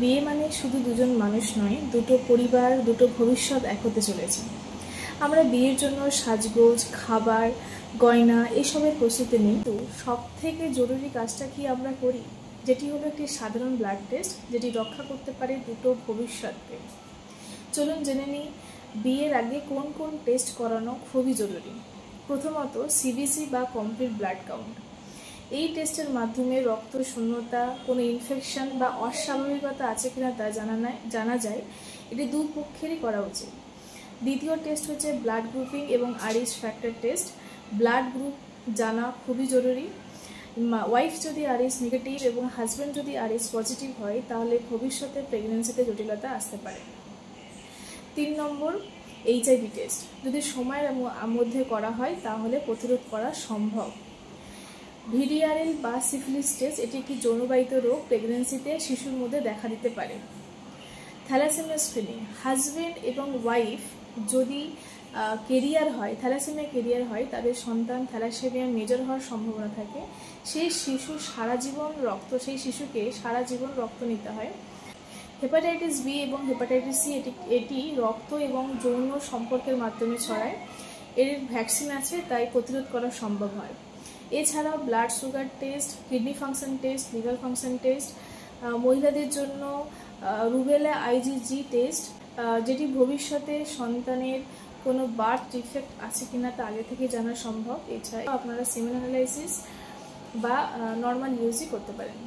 বিয়ে মানে শুধু দুজন মানুষ নয়, দুটো পরিবার, দুটো ভবিষ্যৎ এক হতে চলেছে। আমরা বিয়ের জন্য সাজগোজ, খাবার, গয়না এসবের প্রস্তুতি নিই। তো সব থেকে জরুরি কাজটা কি আমরা করি, যেটি হলো একটি সাধারণ ব্লাড টেস্ট, যেটি রক্ষা করতে পারে দুটো ভবিষ্যৎকে। চলুন জেনে নিই বিয়ের আগে কোন কোন টেস্ট করানো খুবই জরুরি। প্রথমত সিবিসি বা কমপ্লিট ব্লাড কাউন্ট। এই টেস্টের মাধ্যমে রক্ত শূন্যতা, কোনো ইনফেকশন বা অস্বাভাবিকতা আছে কিনা তা জানা যায়। এটি দুপক্ষেরই করা উচিত। দ্বিতীয় টেস্ট হচ্ছে ব্লাড গ্রুপিং এবং Rh factor test. Blood group জানা খুবই জরুরি। ওয়াইফ যদি আরএইচ নেগেটিভ এবং হাজব্যান্ড যদি আরএইচ পজিটিভ হয়, তাহলে ভবিষ্যতে প্রেগনেন্সিতে জটিলতা আসতে পারে। 3 নম্বর এইচআইভি টেস্ট। যদি সময়ের মধ্যে করা হয় তাহলে প্রতিরোধ করা সম্ভব। ভিডিআরএল বা সিফিলিস টেস্ট, এটি একটি যৌনবাহিত রোগ, প্রেগনেন্সিতে শিশুর মধ্যে দেখা দিতে পারে। Thalassemia screening. হাজব্যান্ড এবং ওয়াইফ যদি থ্যালাসেমিয়া কেরিয়ার হয়, তাদের সন্তান থ্যালাসেমিয়া মেজর হওয়ার সম্ভাবনা থাকে। সেই শিশুকে সারা জীবন রক্ত নিতে হয়। হেপাটাইটিস বি এবং হেপাটাইটিস সি, এটি রক্ত এবং যৌন সম্পর্কের মাধ্যমে ছড়ায়। এর ভ্যাকসিন আছে, তাই প্রতিরোধ করা সম্ভব হয়। এছাড়াও blood sugar test, kidney function test, liver function test, মহিলাদের জন্য রুবেলা আইজিজি টেস্ট, যেটি ভবিষ্যতে সন্তানের কোনো বার্থ ডিফেক্ট আছে কিনা তা আগে থেকে জানা সম্ভব। এছাড়াও আপনারা সেমেন অ্যানালাইসিস বা নর্মাল ইউজি করতে পারেন।